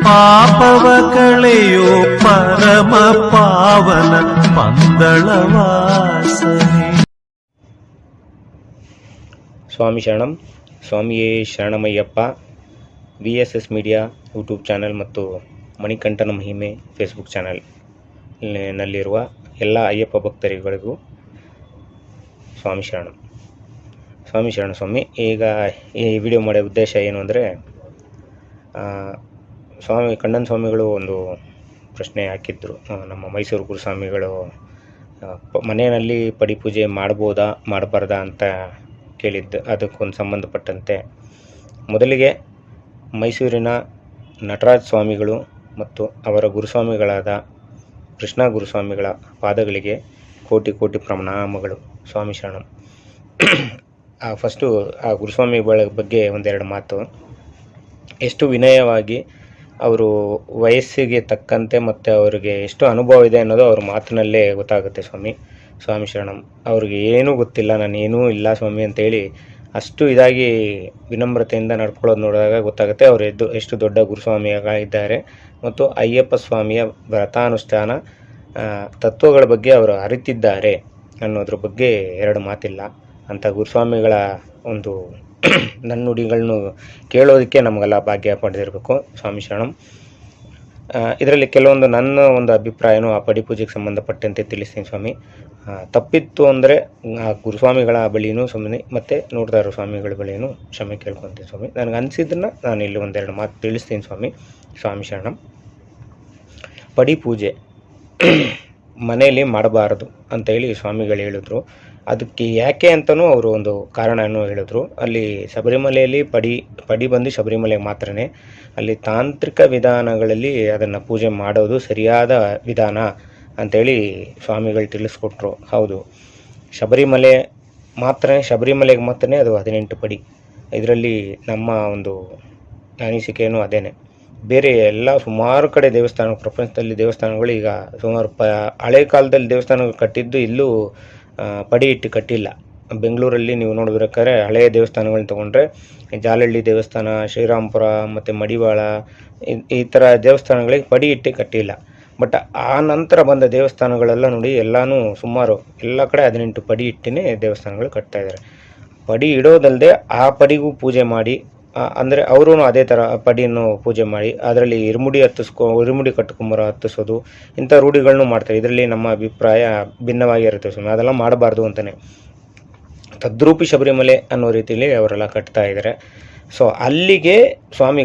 ಪಾಪವ ಕಳೆಯೋ ಪರಮ ಪಾವನ ಪಂದಳವಾಸನೆ. ಸ್ವಾಮಿ ಶರಣಂ. ಸ್ವಾಮಿಯೇ ಶರಣಮಯ್ಯಪ್ಪ. VSS ಮೀಡಿಯಾ ಯೂಟ್ಯೂಬ್ ಚಾನಲ್ ಮತ್ತು ಮಣಿಕಂಠನ ಮಹಿಮೆ ಫೇಸ್ಬುಕ್ ಚಾನಲ್ ನಲ್ಲಿರುವ ಎಲ್ಲ ಅಯ್ಯಪ್ಪ ಭಕ್ತರಿಗಳಿಗೂ ಸ್ವಾಮಿ ಶರಣಂ. ಸ್ವಾಮಿ ಶರಣ ಸ್ವಾಮಿ. ಈಗ ಈ ವಿಡಿಯೋ ಮಾಡೋ ಉದ್ದೇಶ ಏನು ಅಂದರೆ, ಕಣ್ಣನ ಸ್ವಾಮಿಗಳು ಒಂದು ಪ್ರಶ್ನೆ ಹಾಕಿದ್ರು. ನಮ್ಮ ಮೈಸೂರು ಗುರುಸ್ವಾಮಿಗಳು ಮನೆಯಲ್ಲಿ ಪಡಿಪೂಜೆ ಮಾಡ್ಬೋದಾ ಮಾಡಬಾರ್ದಾ ಅಂತ ಕೇಳಿದ್ದು. ಅದಕ್ಕೊಂದು ಸಂಬಂಧಪಟ್ಟಂತೆ ಮೊದಲಿಗೆ ಮೈಸೂರಿನ ನಟರಾಜ ಸ್ವಾಮಿಗಳು ಮತ್ತು ಅವರ ಗುರುಸ್ವಾಮಿಗಳಾದ ಕೃಷ್ಣ ಗುರುಸ್ವಾಮಿಗಳ ಪಾದಗಳಿಗೆ ಕೋಟಿ ಕೋಟಿ ಪ್ರಣಾಮಗಳು. ಸ್ವಾಮಿ ಶರಣಂ. ಫಸ್ಟು ಆ ಗುರುಸ್ವಾಮಿಗಳ ಬಗ್ಗೆ ಒಂದೆರಡು ಮಾತು. ಎಷ್ಟು ವಿನಯವಾಗಿ ಅವರು ವಯಸ್ಸಿಗೆ ತಕ್ಕಂತೆ ಮತ್ತು ಅವರಿಗೆ ಎಷ್ಟು ಅನುಭವ ಇದೆ ಅನ್ನೋದು ಅವ್ರ ಮಾತಿನಲ್ಲೇ ಗೊತ್ತಾಗುತ್ತೆ. ಸ್ವಾಮಿ ಶರಣಂ. ಅವ್ರಿಗೆ ಏನೂ ಗೊತ್ತಿಲ್ಲ, ನಾನು ಏನೂ ಇಲ್ಲ ಸ್ವಾಮಿ ಅಂತೇಳಿ ಅಷ್ಟು ಇದಾಗಿ ವಿನಮ್ರತೆಯಿಂದ ನಡ್ಕೊಳ್ಳೋದು ನೋಡಿದಾಗ ಗೊತ್ತಾಗುತ್ತೆ ಅವರು ಎಷ್ಟು ದೊಡ್ಡ ಗುರುಸ್ವಾಮಿಗಳಿದ್ದಾರೆ ಮತ್ತು ಅಯ್ಯಪ್ಪ ಸ್ವಾಮಿಯ ವ್ರತಾನುಷ್ಠಾನ ತತ್ವಗಳ ಬಗ್ಗೆ ಅವರು ಅರಿತಿದ್ದಾರೆ ಅನ್ನೋದ್ರ ಬಗ್ಗೆ ಎರಡು ಮಾತಿಲ್ಲ. ಅಂಥ ಗುರುಸ್ವಾಮಿಗಳ ಒಂದು ನನ್ನುಡಿಗಳನ್ನು ಕೇಳೋದಕ್ಕೆ ನಮಗೆಲ್ಲ ಭಾಗ್ಯ ಪಡೆದಿರಬೇಕು. ಸ್ವಾಮಿ ಶರಣಂ. ಇದರಲ್ಲಿ ಕೆಲವೊಂದು ನನ್ನ ಒಂದು ಅಭಿಪ್ರಾಯನೂ ಆ ಪಡಿಪೂಜೆಗೆ ಸಂಬಂಧಪಟ್ಟಂತೆ ತಿಳಿಸ್ತೀನಿ ಸ್ವಾಮಿ. ತಪ್ಪಿತ್ತು ಅಂದರೆ ಆ ಗುರುಸ್ವಾಮಿಗಳ ಬಳಿನೂ ಸುಮ್ಮನೆ ಮತ್ತು ನೋಡ್ತಾ ಇರೋ ಸ್ವಾಮಿಗಳ ಬಳಿನೂ ಕ್ಷಮೆ ಕೇಳ್ಕೊತೀನಿ ಸ್ವಾಮಿ. ನನಗೆ ಅನಿಸಿದ್ದನ್ನು ನಾನು ಇಲ್ಲಿ ಒಂದೆರಡು ಮಾತು ತಿಳಿಸ್ತೀನಿ ಸ್ವಾಮಿ. ಸ್ವಾಮಿ ಶರಣಂ. ಪಡಿಪೂಜೆ ಮನೆಯಲ್ಲಿ ಮಾಡಬಾರದು ಅಂತೇಳಿ ಸ್ವಾಮಿಗಳು ಹೇಳಿದ್ರು. ಅದಕ್ಕೆ ಯಾಕೆ ಅಂತಲೂ ಅವರು ಒಂದು ಕಾರಣವನ್ನು ಹೇಳಿದ್ರು. ಅಲ್ಲಿ ಶಬರಿಮಲೆಯಲ್ಲಿ ಪಡಿ ಬಂದು ಶಬರಿಮಲೆಗೆ ಮಾತ್ರನೇ. ಅಲ್ಲಿ ತಾಂತ್ರಿಕ ವಿಧಾನಗಳಲ್ಲಿ ಅದನ್ನು ಪೂಜೆ ಮಾಡೋದು ಸರಿಯಾದ ವಿಧಾನ ಅಂಥೇಳಿ ಸ್ವಾಮಿಗಳು ತಿಳಿಸ್ಕೊಟ್ರು. ಹೌದು, ಶಬರಿಮಲೆಗೆ ಮಾತ್ರನೇ ಅದು 18 ಪಡಿ. ಇದರಲ್ಲಿ ನಮ್ಮ ಒಂದು ಅನಿಸಿಕೆಯೂ ಅದೇನೆ. ಬೇರೆ ಎಲ್ಲ ಸುಮಾರು ಕಡೆ ಪ್ರಪಂಚದಲ್ಲಿ ದೇವಸ್ಥಾನಗಳು ಈಗ ಸುಮಾರು ಹಳೆ ಕಾಲದಲ್ಲಿ ದೇವಸ್ಥಾನಗಳು ಕಟ್ಟಿದ್ದು ಇಲ್ಲೂ ಪಡಿ ಇಟ್ಟು ಕಟ್ಟಿಲ್ಲ. ಬೆಂಗಳೂರಲ್ಲಿ ನೀವು ನೋಡಬೇಕಾದ್ರೆ ಹಳೆಯ ದೇವಸ್ಥಾನಗಳನ್ನ ತೊಗೊಂಡ್ರೆ ಜಾಲಹಳ್ಳಿ ದೇವಸ್ಥಾನ, ಶ್ರೀರಾಮಪುರ ಮತ್ತು ಮಡಿವಾಳ ಈ ಥರ ದೇವಸ್ಥಾನಗಳಿಗೆ ಪಡಿ ಇಟ್ಟು ಕಟ್ಟಿಲ್ಲ. ಬಟ್ ಆ ನಂತರ ಬಂದ ದೇವಸ್ಥಾನಗಳೆಲ್ಲ ನೋಡಿ ಎಲ್ಲನೂ ಸುಮಾರು ಎಲ್ಲ ಕಡೆ 18 ಪಡಿ ಇಟ್ಟೇ ದೇವಸ್ಥಾನಗಳು ಕಟ್ತಾಯಿದ್ದಾರೆ. ಪಡಿ ಇಡೋದಲ್ಲದೆ ಆ ಪಡಿಗೂ ಪೂಜೆ ಮಾಡಿ, ಅಂದರೆ ಅವರು ಅದೇ ಥರ ಪಡಿಯನ್ನು ಪೂಜೆ ಮಾಡಿ ಅದರಲ್ಲಿ ಇರುಮುಡಿ ಕಟ್ಕೊಂಬರೋ ಹತ್ತಿಸೋದು, ಇಂಥ ರೂಢಿಗಳನ್ನೂ ಮಾಡ್ತಾರೆ. ಇದರಲ್ಲಿ ನಮ್ಮ ಅಭಿಪ್ರಾಯ ಭಿನ್ನವಾಗಿರುತ್ತೆ ಸ್ವಾಮಿ. ಅದೆಲ್ಲ ಮಾಡಬಾರ್ದು ಅಂತಲೇ ತದ್ರೂಪಿ ಶಬರಿಮಲೆ ಅನ್ನೋ ರೀತಿಯಲ್ಲಿ ಅವರೆಲ್ಲ ಕಟ್ತಾ ಇದ್ದಾರೆ. ಸೊ ಅಲ್ಲಿಗೆ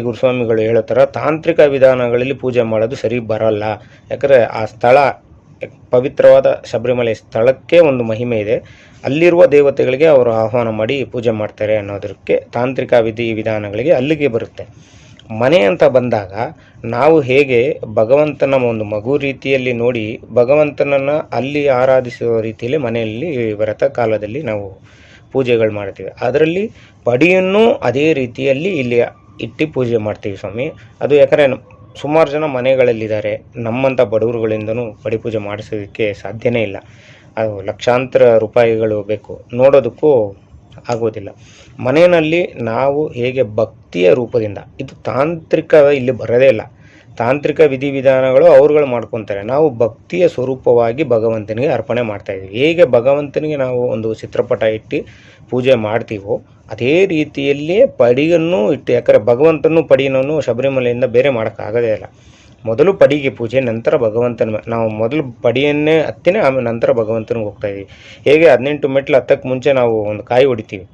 ಗುರುಸ್ವಾಮಿಗಳು ಹೇಳೋ ಥರ ತಾಂತ್ರಿಕ ವಿಧಾನಗಳಲ್ಲಿ ಪೂಜೆ ಮಾಡೋದು ಸರಿ ಬರೋಲ್ಲ. ಯಾಕಂದರೆ ಆ ಸ್ಥಳ ಪವಿತ್ರವಾದ ಶಬರಿಮಲೆ ಸ್ಥಳಕ್ಕೆ ಒಂದು ಮಹಿಮೆ ಇದೆ. ಅಲ್ಲಿರುವ ದೇವತೆಗಳಿಗೆ ಅವರು ಆಹ್ವಾನ ಮಾಡಿ ಪೂಜೆ ಮಾಡ್ತಾರೆ ಅನ್ನೋದಕ್ಕೆ ತಾಂತ್ರಿಕ ವಿಧಾನಗಳಿಗೆ ಅಲ್ಲಿಗೆ ಬರುತ್ತೆ. ಮನೆ ಅಂತ ಬಂದಾಗ ನಾವು ಹೇಗೆ ಭಗವಂತನ ಒಂದು ಮಗು ರೀತಿಯಲ್ಲಿ ನೋಡಿ ಭಗವಂತನನ್ನು ಅಲ್ಲಿ ಆರಾಧಿಸುವ ರೀತಿಯಲ್ಲಿ ಮನೆಯಲ್ಲಿ ವ್ರತ ಕಾಲದಲ್ಲಿ ನಾವು ಪೂಜೆಗಳು ಮಾಡ್ತೀವಿ. ಅದರಲ್ಲಿ ಪಡಿಯನ್ನು ಅದೇ ರೀತಿಯಲ್ಲಿ ಇಲ್ಲಿ ಇಟ್ಟು ಪೂಜೆ ಮಾಡ್ತೀವಿ ಸ್ವಾಮಿ. ಅದು ಯಾಕಂದರೆ ಸುಮಾರು ಜನ ಮನೆಗಳಲ್ಲಿದ್ದಾರೆ, ನಮ್ಮಂಥ ಬಡವರುಗಳಿಂದನೂ ಪಡಿ ಪೂಜೆ ಮಾಡಿಸೋದಕ್ಕೆ ಸಾಧ್ಯನೇ ಇಲ್ಲ. ಅದು ಲಕ್ಷಾಂತರ ರೂಪಾಯಿಗಳು ಬೇಕು, ನೋಡೋದಕ್ಕೂ ಆಗೋದಿಲ್ಲ. ಮನೆಯಲ್ಲಿ ನಾವು ಹೇಗೆ ಭಕ್ತಿಯ ರೂಪದಿಂದ, ಇದು ತಾಂತ್ರಿಕ ಇಲ್ಲಿ ಬರೋದೇ ಇಲ್ಲ. ತಾಂತ್ರಿಕ ವಿಧಿವಿಧಾನಗಳು ಅವ್ರುಗಳು ಮಾಡ್ಕೊತಾರೆ. ನಾವು ಭಕ್ತಿಯ ಸ್ವರೂಪವಾಗಿ ಭಗವಂತನಿಗೆ ಅರ್ಪಣೆ ಮಾಡ್ತಾಯಿದ್ದೀವಿ. ಹೇಗೆ ಭಗವಂತನಿಗೆ ನಾವು ಒಂದು ಚಿತ್ರಪಟ ಇಟ್ಟು ಪೂಜೆ ಮಾಡ್ತೀವೋ ಅದೇ ರೀತಿಯಲ್ಲಿಯೇ ಪಡಿಯನ್ನು ಇಟ್ಟು, ಯಾಕಂದರೆ ಭಗವಂತನೂ ಪಡಿಯನ್ನು ಶಬರಿಮಲೆಯಿಂದ ಬೇರೆ ಮಾಡೋಕ್ಕಾಗೋದೇ ಇಲ್ಲ. ಮೊದಲು ಪಡಿಗೆ ಪೂಜೆ, ನಂತರ ನಾವು ಮೊದಲು ಪಡಿಯನ್ನೇ ಹತ್ತಿನೇ ಆಮೇಲೆ ನಂತರ ಭಗವಂತನಿಗೆ ಹೋಗ್ತಾಯಿದ್ದೀವಿ. ಹೇಗೆ 18 ಮೆಟ್ಲು ಹತ್ತಕ್ಕೆ ಮುಂಚೆ ನಾವು ಒಂದು ಕಾಯಿ ಹೊಡಿತೀವಿ.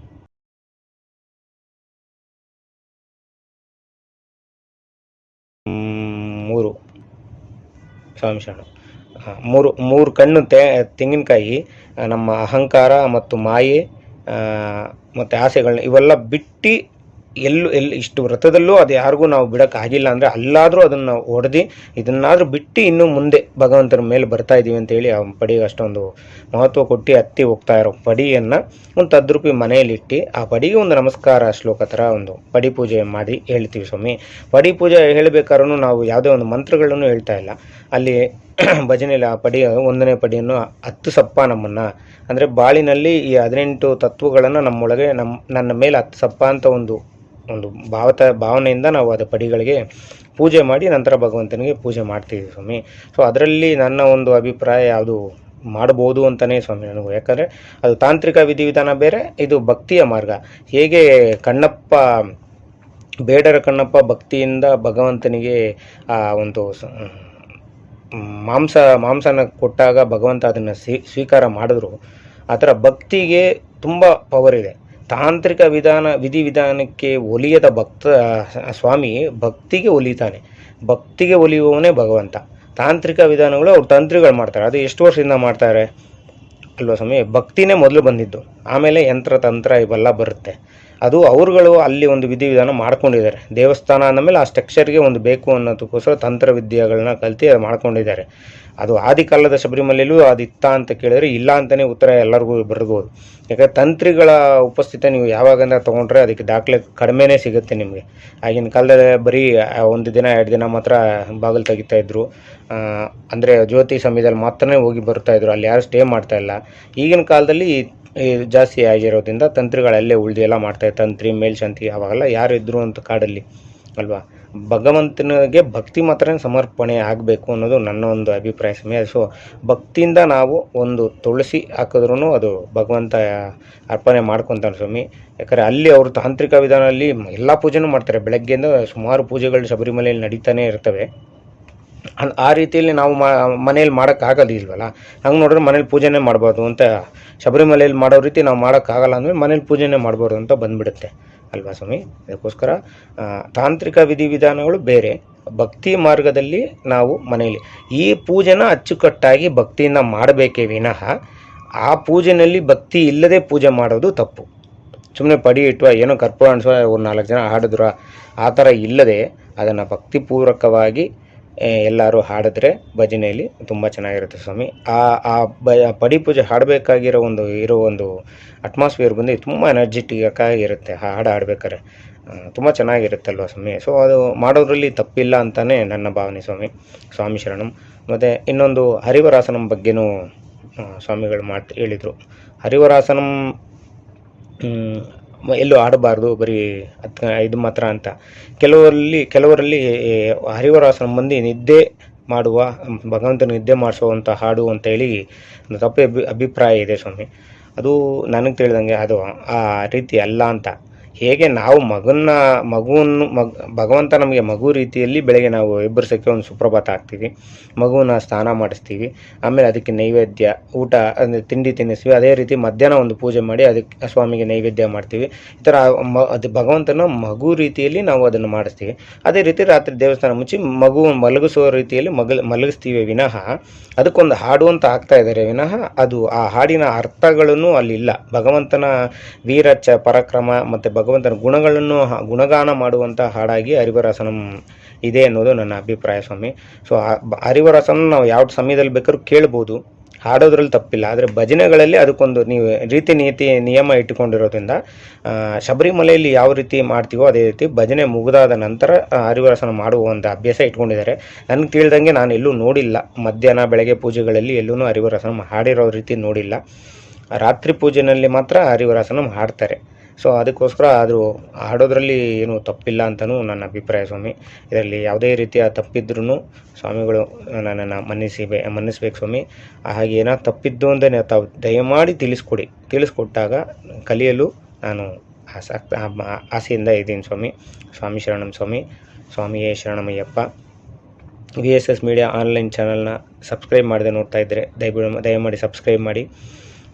ಸ್ವಾಮಿ ಶರಣ. ಮೂರು ಕಣ್ಣು ತೆಂಗಿನಕಾಯಿ ನಮ್ಮ ಅಹಂಕಾರ ಮತ್ತು ಮಾಯೆ ಮತ್ತು ಆಸೆಗಳನ್ನ ಇವೆಲ್ಲ ಬಿಟ್ಟು ಇಷ್ಟು ವ್ರತದಲ್ಲೂ ಅದು ಯಾರಿಗೂ ನಾವು ಬಿಡೋಕ್ಕಾಗಿಲ್ಲ ಅಂದರೆ ಅಲ್ಲಾದರೂ ಅದನ್ನು ಹೊಡೆದು ಇದನ್ನಾದರೂ ಬಿಟ್ಟು ಇನ್ನೂ ಮುಂದೆ ಭಗವಂತನ ಮೇಲೆ ಬರ್ತಾ ಇದ್ದೀವಿ ಅಂತೇಳಿ ಆ ಪಡಿಗೆ ಅಷ್ಟೊಂದು ಮಹತ್ವ ಕೊಟ್ಟು ಹತ್ತಿ ಹೋಗ್ತಾ ಇರೋ ಪಡಿಯನ್ನು ಒಂದು ತದ್ರೂಪಿ ಮನೆಯಲ್ಲಿಟ್ಟು ಆ ಪಡಿಗೆ ಒಂದು ನಮಸ್ಕಾರ ಶ್ಲೋಕ ಥರ ಒಂದು ಪಡಿ ಪೂಜೆ ಮಾಡಿ ಹೇಳ್ತೀವಿ ಸ್ವಾಮಿ. ಪಡಿ ಪೂಜೆ ಹೇಳಬೇಕಾದ್ರೂ ನಾವು ಯಾವುದೇ ಒಂದು ಮಂತ್ರಗಳನ್ನು ಹೇಳ್ತಾ ಇಲ್ಲ. ಅಲ್ಲಿ ಭಜನೆಯಲ್ಲಿ ಆ ಪಡಿ 1ನೇ ಪಡಿಯನ್ನು 10 ಸಪ್ಪ ನಮ್ಮನ್ನು, ಅಂದರೆ ಬಾಳಿನಲ್ಲಿ ಈ 18 ತತ್ವಗಳನ್ನು ನಮ್ಮೊಳಗೆ ನನ್ನ ಮೇಲೆ 10 ಸಪ್ಪ ಅಂತ ಒಂದು ಭಾವನೆಯಿಂದ ನಾವು ಅದು ಪಡಿಗಳಿಗೆ ಪೂಜೆ ಮಾಡಿ ನಂತರ ಭಗವಂತನಿಗೆ ಪೂಜೆ ಮಾಡ್ತಿದ್ದೀವಿ ಸ್ವಾಮಿ. ಸೊ ಅದರಲ್ಲಿ ನನ್ನ ಒಂದು ಅಭಿಪ್ರಾಯ ಯಾವುದು ಮಾಡ್ಬೋದು ಅಂತಲೇ ಸ್ವಾಮಿ ನನಗೂ. ಯಾಕಂದರೆ ಅದು ತಾಂತ್ರಿಕ ವಿಧಿವಿಧಾನ ಬೇರೆ, ಇದು ಭಕ್ತಿಯ ಮಾರ್ಗ. ಹೇಗೆ ಕಣ್ಣಪ್ಪ ಬೇಡರ ಕಣ್ಣಪ್ಪ ಭಕ್ತಿಯಿಂದ ಭಗವಂತನಿಗೆ ಆ ಒಂದು ಮಾಂಸನ ಕೊಟ್ಟಾಗ ಭಗವಂತ ಅದನ್ನು ಸ್ವೀಕಾರ ಮಾಡಿದ್ರು, ಆ ಥರ ಭಕ್ತಿಗೆ ತುಂಬ ಪವರ್ ಇದೆ. ತಾಂತ್ರಿಕ ವಿಧಿವಿಧಾನಕ್ಕೆ ಒಲಿಯದ ಸ್ವಾಮಿ ಭಕ್ತಿಗೆ ಒಲಿತಾನೆ. ಭಕ್ತಿಗೆ ಒಲಿಯುವವನೇ ಭಗವಂತ. ತಾಂತ್ರಿಕ ವಿಧಾನಗಳು ಅವ್ರು ತಂತ್ರಿಗಳು ಮಾಡ್ತಾರೆ. ಅದು ಎಷ್ಟು ವರ್ಷದಿಂದ ಮಾಡ್ತಾರೆ ಅಲ್ವಾ ಸ್ವಾಮಿ? ಭಕ್ತಿನೇ ಮೊದಲು ಬಂದಿದ್ದು, ಆಮೇಲೆ ತಂತ್ರ ಇವೆಲ್ಲ ಬರುತ್ತೆ. ಅದು ಅವ್ರುಗಳು ಅಲ್ಲಿ ಒಂದು ವಿಧಿವಿಧಾನ ಮಾಡ್ಕೊಂಡಿದ್ದಾರೆ. ದೇವಸ್ಥಾನ ಅಂದಮೇಲೆ ಆ ಸ್ಟ್ರಕ್ಚರ್ಗೆ ಒಂದು ಬೇಕು ಅನ್ನೋದಕ್ಕೋಸ್ಕರ ತಂತ್ರವಿದ್ಯೆಗಳನ್ನ ಕಲ್ತು ಅದು ಮಾಡ್ಕೊಂಡಿದ್ದಾರೆ. ಅದು ಆದಿಕಾಲದ ಶಬರಿಮಲೆಯಲ್ಲೂ ಅದಿತ್ತ ಅಂತ ಕೇಳಿದ್ರೆ ಇಲ್ಲ ಅಂತಲೇ ಉತ್ತರ ಎಲ್ಲರಿಗೂ ಬರ್ಬೋದು. ಯಾಕಂದರೆ ತಂತ್ರಿಗಳ ಉಪಸ್ಥಿತಿ ನೀವು ಯಾವಾಗಂದ್ರೆ ತೊಗೊಂಡ್ರೆ ಅದಕ್ಕೆ ದಾಖಲೆ ಕಡಿಮೆನೇ ಸಿಗುತ್ತೆ ನಿಮಗೆ. ಆಗಿನ ಕಾಲದಲ್ಲಿ ಬರೀ 1 ದಿನ 2 ದಿನ ಮಾತ್ರ ಬಾಗಿಲು ತೆಗಿತಾಯಿದ್ರು. ಅಂದರೆ ಜ್ಯೋತಿ ಸಮಯದಲ್ಲಿ ಮಾತ್ರನೇ ಹೋಗಿ ಬರ್ತಾಯಿದ್ರು, ಅಲ್ಲಿ ಯಾರು ಸ್ಟೇ ಮಾಡ್ತಾಯಿಲ್ಲ. ಈಗಿನ ಕಾಲದಲ್ಲಿ ಜಾಸ್ತಿ ಆಗಿರೋದ್ರಿಂದ ತಂತ್ರಿಗಳಲ್ಲೇ ಉಳಿದು ಎಲ್ಲ ಮಾಡ್ತಾರೆ. ತಂತ್ರಿ ಮೇಲ್ಶಾಂತಿ ಅವಾಗೆಲ್ಲ ಯಾರು ಇದ್ದರು ಅಂತ ಕಾಡಲ್ಲಿ ಅಲ್ವಾ. ಭಗವಂತನಿಗೆ ಭಕ್ತಿ ಮಾತ್ರ ಸಮರ್ಪಣೆ ಆಗಬೇಕು ಅನ್ನೋದು ನನ್ನ ಒಂದು ಅಭಿಪ್ರಾಯ ಸ್ವಾಮಿ. ಸೊ ಭಕ್ತಿಯಿಂದ ನಾವು ಒಂದು ತುಳಸಿ ಹಾಕಿದ್ರೂ ಅದು ಭಗವಂತ ಅರ್ಪಣೆ ಮಾಡ್ಕೊತಾನೆ ಸ್ವಾಮಿ. ಯಾಕಂದರೆ ಅಲ್ಲಿ ಅವರು ತಾಂತ್ರಿಕ ವಿಧಾನದಲ್ಲಿ ಎಲ್ಲ ಪೂಜೆನೂ ಮಾಡ್ತಾರೆ. ಬೆಳಗ್ಗೆಯಿಂದ ಸುಮಾರು ಪೂಜೆಗಳು ಶಬರಿಮಲೆಯಲ್ಲಿ ನಡೀತಾನೆ ಇರ್ತವೆ. ಆ ರೀತಿಯಲ್ಲಿ ನಾವು ಮನೇಲಿ ಮಾಡೋಕ್ಕಾಗೋದಿಲ್ವಲ್ಲ. ಹಂಗೆ ನೋಡಿದ್ರೆ ಮನೇಲಿ ಪೂಜೆನೇ ಮಾಡ್ಬೋದು ಅಂತ, ಶಬರಿಮಲೆಯಲ್ಲಿ ಮಾಡೋ ರೀತಿ ನಾವು ಮಾಡೋಕ್ಕಾಗಲ್ಲ ಅಂದರೆ ಮನೇಲಿ ಪೂಜೆನೇ ಮಾಡ್ಬೋದು ಅಂತ ಬಂದುಬಿಡುತ್ತೆ ಅಲ್ವಾ ಸ್ವಾಮಿ. ಅದಕ್ಕೋಸ್ಕರ ತಾಂತ್ರಿಕ ವಿಧಿವಿಧಾನಗಳು ಬೇರೆ, ಭಕ್ತಿ ಮಾರ್ಗದಲ್ಲಿ ನಾವು ಮನೆಯಲ್ಲಿ ಈ ಪೂಜೆನ ಅಚ್ಚುಕಟ್ಟಾಗಿ ಭಕ್ತಿಯಿಂದ ಮಾಡಬೇಕೇ ವಿನಃ ಆ ಪೂಜೆಯಲ್ಲಿ ಭಕ್ತಿ ಇಲ್ಲದೆ ಪೂಜೆ ಮಾಡೋದು ತಪ್ಪು. ಸುಮ್ಮನೆ ಪಡಿ ಇಟ್ಟುವ ಏನೋ ಕರ್ಪೂರ ಅಣಿಸುವ 4 ಜನ ಹಾಡಿದ್ರು ಆ ಥರ ಇಲ್ಲದೆ ಅದನ್ನು ಭಕ್ತಿಪೂರ್ವಕವಾಗಿ ಎಲ್ಲರೂ ಹಾಡಿದ್ರೆ ಭಜನೆಯಲ್ಲಿ ತುಂಬ ಚೆನ್ನಾಗಿರುತ್ತೆ ಸ್ವಾಮಿ. ಆ ಪಡಿ ಪೂಜೆ ಹಾಡಬೇಕಾಗಿರೋ ಒಂದು ಅಟ್ಮಾಸ್ಫಿಯರ್ ಬಂದು ತುಂಬ ಎನರ್ಜೆಟಿಕ್ ಆಗಿರುತ್ತೆ. ಹಾಡು ಹಾಡ್ಬೇಕಾದ್ರೆ ತುಂಬ ಚೆನ್ನಾಗಿರುತ್ತಲ್ವ ಸ್ವಾಮಿ. ಸೊ ಅದು ಮಾಡೋದ್ರಲ್ಲಿ ತಪ್ಪಿಲ್ಲ ಅಂತಲೇ ನನ್ನ ಭಾವನೆ ಸ್ವಾಮಿ. ಸ್ವಾಮಿ ಶರಣಂ. ಮತ್ತು ಇನ್ನೊಂದು ಹರಿವರಾಸನಂ ಬಗ್ಗೆನೂ ಸ್ವಾಮಿಗಳು ಹೇಳಿದರು. ಹರಿವರಾಸನಂ ಎಲ್ಲೂ ಆಡಬಾರ್ದು, ಬರೀ ಇದು ಮಾತ್ರ ಅಂತ. ಕೆಲವರಲ್ಲಿ ಹರಿವರಾಸನ ಬಂದು ನಿದ್ದೆ ಮಾಡುವ, ಭಗವಂತನ ನಿದ್ದೆ ಮಾಡಿಸುವಂಥ ಹಾಡು ಅಂತೇಳಿ ತಪ್ಪು ಅಭಿಪ್ರಾಯ ಇದೆ ಸ್ವಾಮಿ. ಅದು ನನಗೆ ತಿಳಿದಂಗೆ ಅದು ಆ ರೀತಿ ಅಲ್ಲ ಅಂತ. ಹೇಗೆ ನಾವು ಭಗವಂತ ನಮಗೆ ಮಗು ರೀತಿಯಲ್ಲಿ ಬೆಳಗ್ಗೆ ನಾವು ಎಬ್ಬರಿಸೋಕ್ಕೆ ಒಂದು ಸುಪ್ರಭಾತ ಹಾಕ್ತೀವಿ, ಮಗುವನ್ನ ಸ್ನಾನ ಮಾಡಿಸ್ತೀವಿ, ಆಮೇಲೆ ಅದಕ್ಕೆ ನೈವೇದ್ಯ ಊಟ ಅಂದರೆ ತಿಂಡಿ ತಿನ್ನಿಸ್ತೀವಿ. ಅದೇ ರೀತಿ ಮಧ್ಯಾಹ್ನ ಒಂದು ಪೂಜೆ ಮಾಡಿ ಅದಕ್ಕೆ ಸ್ವಾಮಿಗೆ ನೈವೇದ್ಯ ಮಾಡ್ತೀವಿ. ಈ ಥರ ಅದು ಭಗವಂತನ ಮಗು ರೀತಿಯಲ್ಲಿ ನಾವು ಅದನ್ನು ಮಾಡಿಸ್ತೀವಿ. ಅದೇ ರೀತಿ ರಾತ್ರಿ ದೇವಸ್ಥಾನ ಮುಚ್ಚಿ ಮಗು ಮಲಗಿಸುವ ರೀತಿಯಲ್ಲಿ ಮಲಗಿಸ್ತೀವಿ ವಿನಃ ಅದಕ್ಕೊಂದು ಹಾಡು ಅಂತ ಆಗ್ತಾ ಇದ್ದಾರೆ ವಿನಃ ಅದು ಆ ಹಾಡಿನ ಅರ್ಥಗಳನ್ನು ಅಲ್ಲಿಲ್ಲ. ಭಗವಂತನ ವೀರಚ್ಚ ಪರಾಕ್ರಮ ಮತ್ತು ಭಗವಂತನ ಗುಣಗಾನ ಮಾಡುವಂಥ ಹಾಡಾಗಿ ಹರಿವರಾಸನಂ ಇದೆ ಅನ್ನೋದು ನನ್ನ ಅಭಿಪ್ರಾಯ ಸ್ವಾಮಿ. ಸೊ ಹರಿವರಾಸನ ನಾವು ಯಾವ ಸಮಯದಲ್ಲಿ ಬೇಕಾದ್ರೂ ಕೇಳ್ಬೋದು, ಹಾಡೋದ್ರಲ್ಲಿ ತಪ್ಪಿಲ್ಲ. ಆದರೆ ಭಜನೆಗಳಲ್ಲಿ ಅದಕ್ಕೊಂದು ನೀವು ನೀತಿ ನಿಯಮ ಇಟ್ಟುಕೊಂಡಿರೋದ್ರಿಂದ ಶಬರಿಮಲೆಯಲ್ಲಿ ಯಾವ ರೀತಿ ಮಾಡ್ತೀವೋ ಅದೇ ರೀತಿ ಭಜನೆ ಮುಗಿದಾದ ನಂತರ ಹರಿವರಾಸನ ಮಾಡುವ ಒಂದು ಅಭ್ಯಾಸ ಇಟ್ಕೊಂಡಿದ್ದಾರೆ. ನನಗೆ ತಿಳಿದಂಗೆ ನಾನು ಎಲ್ಲೂ ನೋಡಿಲ್ಲ, ಮಧ್ಯಾಹ್ನ ಬೆಳಗ್ಗೆ ಪೂಜೆಗಳಲ್ಲಿ ಎಲ್ಲೂ ಹರಿವರಾಸನ ಹಾಡಿರೋ ರೀತಿ ನೋಡಿಲ್ಲ. ರಾತ್ರಿ ಪೂಜೆಯಲ್ಲಿ ಮಾತ್ರ ಹರಿವರಾಸನ ಹಾಡ್ತಾರೆ. ಸೊ ಅದಕ್ಕೋಸ್ಕರ ಅದು ಹಾಡೋದ್ರಲ್ಲಿ ಏನು ತಪ್ಪಿಲ್ಲ ಅಂತಲೂ ನನ್ನ ಅಭಿಪ್ರಾಯ ಸ್ವಾಮಿ. ಇದರಲ್ಲಿ ಯಾವುದೇ ರೀತಿಯ ತಪ್ಪಿದ್ರೂ ಸ್ವಾಮಿಗಳು ನನ್ನನ್ನು ಮನ್ನಿಸ್ಬೇಕು ಸ್ವಾಮಿ. ಹಾಗೆ ಏನಾದ್ರು ತಪ್ಪಿದ್ದು ಅಂದರೆ ತಾವು ದಯಮಾಡಿ ತಿಳಿಸ್ಕೊಟ್ಟಾಗ ಕಲಿಯಲು ನಾನು ಆಸೆಯಿಂದ ಇದ್ದೀನಿ ಸ್ವಾಮಿ. ಸ್ವಾಮಿ ಶರಣಂ ಸ್ವಾಮಿ. ಸ್ವಾಮಿಯೇ ಶರಣಮಯ್ಯಪ್ಪ. VSS ಮೀಡಿಯಾ ಆನ್ಲೈನ್ ಚಾನಲ್ನ ಸಬ್ಸ್ಕ್ರೈಬ್ ಮಾಡದೆ ನೋಡ್ತಾ ಇದ್ದರೆ ದಯಮಾಡಿ ಸಬ್ಸ್ಕ್ರೈಬ್ ಮಾಡಿ.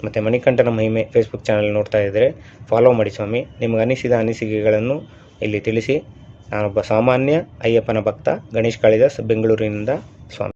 ಮತ್ತು ಮಣಿಕಂಠನ ಮಹಿಮೆ ಫೇಸ್ಬುಕ್ ಚಾನಲ್ ನೋಡ್ತಾ ಇದ್ದರೆ ಫಾಲೋ ಮಾಡಿ ಸ್ವಾಮಿ. ನಿಮಗೆ ಅನಿಸಿಕೆಗಳನ್ನು ಇಲ್ಲಿ ತಿಳಿಸಿ. ನಾನೊಬ್ಬ ಸಾಮಾನ್ಯ ಅಯ್ಯಪ್ಪನ ಭಕ್ತ ಗಣೇಶ್ ಕಾಳಿದಾಸ್, ಬೆಂಗಳೂರಿನಿಂದ ಸ್ವಾಮಿ.